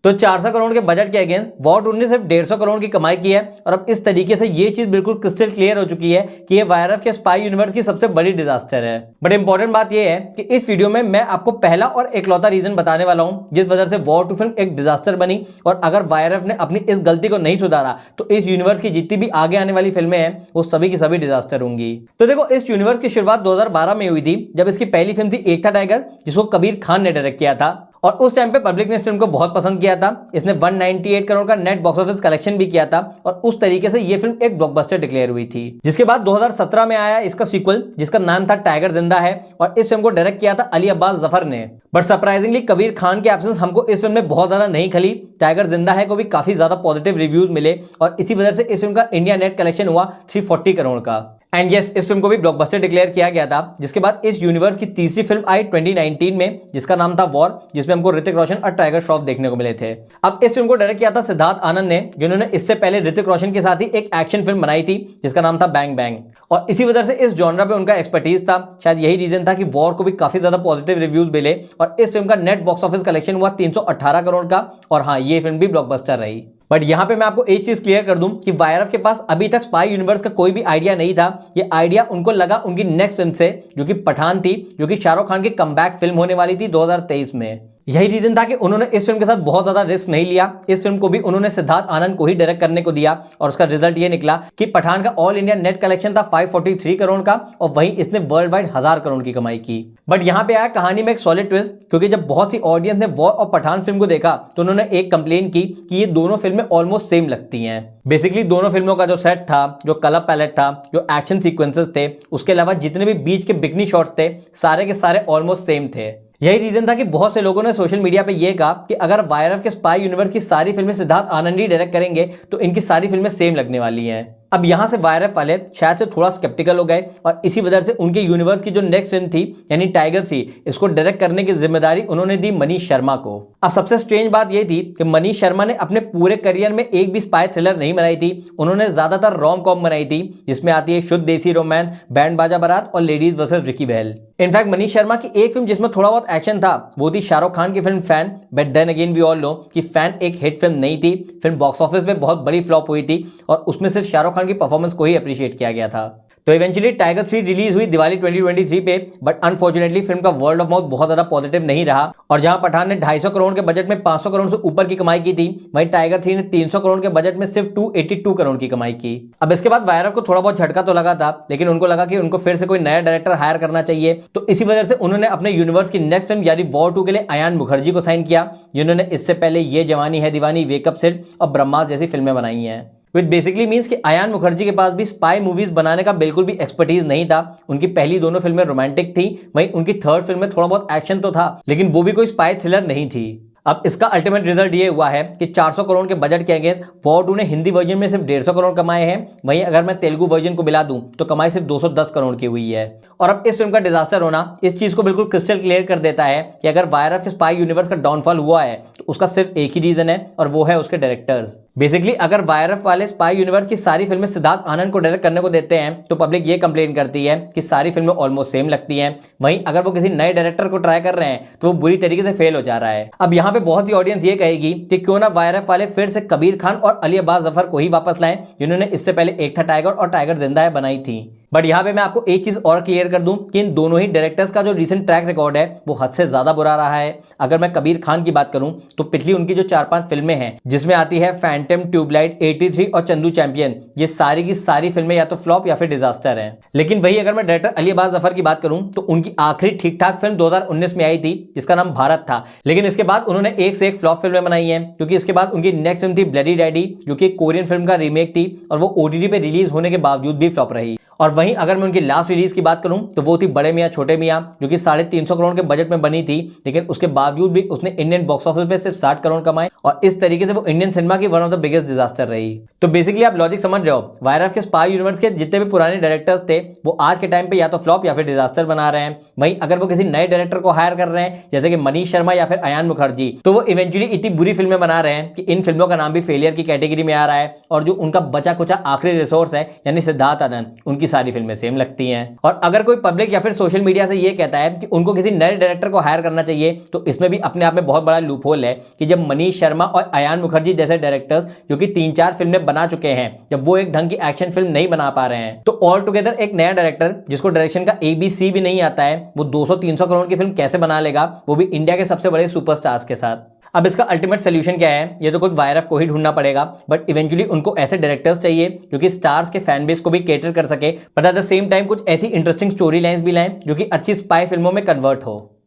तो 400 करोड़ के बजट के अगेंस्ट वॉर 2 ने सिर्फ 150 करोड़ की कमाई की है। और अब इस तरीके से ये चीज बिल्कुल क्रिस्टल क्लियर हो चुकी है कि ये वायरस के स्पाई यूनिवर्स की सबसे बड़ी डिजास्टर है। बट इंपॉर्टेंट बात ये है कि इस वीडियो में मैं आपको पहला और इकलौता रीजन बताने वाला हूं जिस वजह से वॉर 2 फिल्म एक डिजास्टर बनी। और अगर वायरस ने अपनी इस गलती को नहीं सुधारा तो इस यूनिवर्स की जितनी भी आगे आने वाली फिल्में हैं वो सभी की सभी डिजास्टर होंगी। तो देखो, इस यूनिवर्स की शुरुआत 2012 में हुई थी जब इसकी पहली फिल्म थी एक था टाइगर, जिसको कबीर खान ने डायरेक्ट किया था। और उस टाइम पे पब्लिक ने इस फिल्म को बहुत पसंद किया था। इसने 198 करोड़ का नेट बॉक्स ऑफिस कलेक्शन भी किया था और उस तरीके से ये फिल्म एक ब्लॉकबस्टर डिक्लेयर हुई थी। जिसके बाद 2017 में आया इसका सीक्वल जिसका नाम था टाइगर जिंदा है और इस फिल्म को डायरेक्ट किया था अली अब्बास जफर ने। बट सरप्राइजिंगली कबीर खान के एब्सेंस हमको इस फिल्म में बहुत ज्यादा नहीं खली। टाइगर जिंदा है को भी काफी ज्यादा पॉजिटिव रिव्यूज मिले और इसी वजह से इस फिल्म का इंडिया नेट कलेक्शन हुआ 340 करोड़ का। एंड यस, इस फिल्म को भी ब्लॉकबस्टर डिक्लेयर किया गया था। जिसके बाद इस यूनिवर्स की तीसरी फिल्म आई 2019 में जिसका नाम था वॉर, जिसमें हमको ऋतिक रोशन और टाइगर श्रॉफ देखने को मिले थे। अब इस फिल्म को डायरेक्ट किया था सिद्धार्थ आनंद ने, जिन्होंने इससे पहले ऋतिक रोशन के साथ ही एक एक्शन फिल्म बनाई थी जिसका नाम था बैंग बैंग। और इसी वजह से इस जॉनरा पे उनका एक्सपर्टीज था। शायद यही रीजन था कि वॉर को भी काफी ज्यादा पॉजिटिव रिव्यूज मिले और इस फिल्म का नेट बॉक्स ऑफिस कलेक्शन हुआ 318 करोड़ का। और हाँ, ये फिल्म भी ब्लॉकबस्टर रही। बट यहां पे मैं आपको एक चीज क्लियर कर दूं कि वायरस के पास अभी तक स्पाई यूनिवर्स का कोई भी आइडिया नहीं था। ये आइडिया उनको लगा उनकी नेक्स्ट फिल्म से, जो कि पठान थी, जो कि शाहरुख खान की कमबैक फिल्म होने वाली थी 2023 में। यही रीजन था कि उन्होंने इस फिल्म के साथ बहुत ज्यादा रिस्क नहीं लिया। इस फिल्म को भी उन्होंने सिद्धार्थ आनंद को ही डायरेक्ट करने को दिया और उसका रिजल्ट ये निकला कि पठान का ऑल इंडिया नेट कलेक्शन था 543 करोड़ का और वहीं इसने वर्ल्ड वाइड 1000 करोड़ की कमाई की। बट यहां पे आया कहानी में एक सॉलिड ट्विस्ट, क्योंकि जब बहुत सी ऑडियंस ने वॉर और पठान फिल्म को देखा तो उन्होंने एक कंप्लेन की कि ये दोनों फिल्में ऑलमोस्ट सेम लगती हैं। बेसिकली दोनों फिल्मों का जो सेट था, जो कलर पैलेट था, जो एक्शन सीक्वेंसेस थे, उसके अलावा जितने भी बीच के बिकनी शॉट्स थे, सारे के सारे ऑलमोस्ट सेम थे। यही रीजन था कि बहुत से लोगों ने सोशल मीडिया पे ये कहा कि अगर वायरस के स्पाई यूनिवर्स की सारी फिल्में सिद्धार्थ आनंद ही डायरेक्ट करेंगे तो इनकी सारी फिल्में सेम लगने वाली हैं। अब यहां से वायरस वाले शायद से थोड़ा स्केप्टिकल हो गए और इसी वजह से उनके यूनिवर्स की जो नेक्स्ट फिल्म थी यानी टाइगर थी, इसको डायरेक्ट करने की जिम्मेदारी उन्होंने दी मनीष शर्मा को। अब सबसे स्ट्रेंज बात यह थी कि मनीष शर्मा ने अपने पूरे करियर में एक भी स्पाई थ्रिलर नहीं बनाई थी। उन्होंने ज्यादातर रोम कॉम बनाई थी जिसमें आती है शुद्ध देसी रोमांस, बैंड बाजा बारात और लेडीज वर्सेस रिकी बहल। इनफैक्ट मनीष शर्मा की एक फिल्म जिसमें थोड़ा बहुत एक्शन था वो थी शाहरुख खान की film Fan. But then again we all know कि फैन एक हिट फिल्म नहीं थी। फिल्म बॉक्स ऑफिस में बहुत बड़ी फ्लॉप हुई थी और उसमें सिर्फ शाहरुख खान की परफॉर्मेंस को ही अप्रिशिएट किया गया था। तो इवेंचुअली टाइगर 3 रिलीज हुई दिवाली 2023 पे। बट अनफॉर्चुनेटली फिल्म का वर्ड ऑफ माउथ बहुत ज्यादा पॉजिटिव नहीं रहा और जहां पठान ने 250 करोड़ के बजट में 500 करोड़ से ऊपर की कमाई की थी, वहीं टाइगर 3 ने 300 करोड़ के बजट में सिर्फ 282 करोड़ की कमाई की। अब इसके बाद वायरस को थोड़ा बहुत झटका तो लगा था, लेकिन उनको लगा कि उनको फिर से कोई नया डायरेक्टर हायर करना चाहिए। तो इसी वजह से उन्होंने अपने यूनिवर्स की नेक्स्ट फिल्म यानी वॉर 2 के लिए अयान मुखर्जी को साइन किया, जिन्होंने इससे पहले ये जवानी है दीवानी, वेकअप सेट और ब्रह्मास्त्र जैसी फिल्में बनाई हैं। विच बेसिकली मीन्स कि अयान मुखर्जी के पास भी स्पाई मूवीज बनाने का बिल्कुल भी एक्सपर्टीज नहीं था। उनकी पहली दोनों फिल्में रोमांटिक थी, वहीं उनकी थर्ड फिल्म में थोड़ा बहुत एक्शन तो था, लेकिन वो भी कोई स्पाई थ्रिलर नहीं थी। अब इसका अल्टीमेट रिजल्ट ये हुआ है कि 400 करोड़ के बजट के अगेंस्ट वॉर 2 ने हिंदी वर्जन में सिर्फ 150 करोड़ कमाए हैं। वहीं अगर मैं तेलुगु वर्जन को मिला दूं तो कमाई सिर्फ 210 करोड़ की हुई है। और अब इस फिल्म का डिजास्टर होना इस चीज को बिल्कुल क्रिस्टल क्लियर कर देता है कि अगर वायरस के स्पाई यूनिवर्स का डाउनफॉल हुआ है तो उसका सिर्फ एक ही रीजन है और वो है उसके डायरेक्टर्स। बेसिकली अगर वायरस वाले स्पाई यूनिवर्स की सारी फिल्में सिद्धार्थ आनंद को डायरेक्ट करने को देते हैं तो पब्लिक ये कंप्लेन करती है कि सारी फिल्में ऑलमोस्ट सेम लगती हैं। वहीं अगर वो किसी नए डायरेक्टर को ट्राई कर रहे हैं तो वो बुरी तरीके से फेल हो जा रहा है। अब यहाँ पे बहुत सी ऑडियंस ये कहेगी कि क्यों ना वायरस वाले फिर से कबीर खान और अली अब्बास जफर को ही वापस लाएं, जिन्होंने इससे पहले एक था टाइगर और टाइगर जिंदा है बनाई थी। बट यहाँ पे मैं आपको एक चीज और क्लियर कर दूं कि इन दोनों ही डायरेक्टर्स का जो रिसेंट ट्रैक रिकॉर्ड है वो हद से ज्यादा बुरा रहा है। अगर मैं कबीर खान की बात करूं तो पिछली उनकी जो 4-5 फिल्में हैं जिसमें आती है फैंटम, ट्यूबलाइट, 83 और चंदू चैंपियन, ये सारी की सारी फिल्में या तो फ्लॉप या फिर डिजास्टर हैं। लेकिन वही अगर मैं डायरेक्टर अली अब्बास जफर की बात करूं तो उनकी आखिरी ठीक ठाक फिल्म 2019 में आई थी जिसका नाम भारत था। लेकिन इसके बाद उन्होंने एक से एक फ्लॉप फिल्में बनाई हैं, क्योंकि इसके बाद उनकी नेक्स्ट फिल्म थी ब्लडी डैडी, जो कि कोरियन फिल्म का रीमेक थी और वो ओटीटी पे रिलीज होने के बावजूद भी फ्लॉप रही। और वहीं अगर मैं उनकी लास्ट रिलीज की बात करूं तो वो थी बड़े मियां छोटे मियां, जो कि 350 करोड़ के बजट में बनी थी, लेकिन उसके बावजूद भी उसने इंडियन बॉक्स ऑफिस पे सिर्फ 60 करोड़ कमाए और इस तरीके से वो इंडियन सिनेमा की one of the biggest disaster रही। तो बेसिकली आप लॉजिक समझ रहे हो, वायरस के स्पाई यूनिवर्स के जितने भी पुराने डायरेक्टर्स थे वो आज के टाइम पे या तो फ्लॉप या फिर डिजास्टर बना रहे हैं। वहीं अगर वो किसी नए डायरेक्टर को हायर कर रहे हैं जैसे कि मनीष शर्मा या फिर अयान मुखर्जी, तो वो इवेंचुअली इतनी बुरी फिल्में बना रहे हैं कि इन फिल्मों का नाम भी फेलियर की कैटेगरी में आ रहा है और जो उनका बचा कुचा आखिरी रिसोर्स है यानी सिद्धार्थ आनंद, उनकी सारी फिल्में सेम लगती हैं। और अगर कोई पब्लिक या फिर सोशल मीडिया से ये कहता है कि उनको किसी नए डायरेक्टर को हायर करना चाहिए, तो इसमें भी अपने आप में बहुत बड़ा लूपहोल है कि जब मनीष शर्मा और अयान मुखर्जी जैसे डायरेक्टर्स जो कि 3-4 फिल्में बना चुके हैं, जब वो एक ढंग की एक्शन फिल्म नहीं बना पा रहे हैं, तो ऑल टुगेदर एक नया डायरेक्टर जिसको डायरेक्शन का ABC भी नहीं आता है, वो 200-300 करोड़ की फिल्म कैसे बना लेगा, वो भी इंडिया के सबसे बड़े सुपरस्टार्स के साथ। अब इसका अल्टीमेट सोल्यूशन क्या है, ये तो खुद वायरफ को ही ढूंढना पड़ेगा, बट इवेंचुअली उनको ऐसे डायरेक्टर्स चाहिए जो कि स्टार्स के फैन बेस को भी कैटर कर सके, but at the same time कुछ ऐसी इंटरेस्टिंग स्टोरी लाइंस भी लाएं जो कि अच्छी स्पाई फिल्मों में कन्वर्ट हो।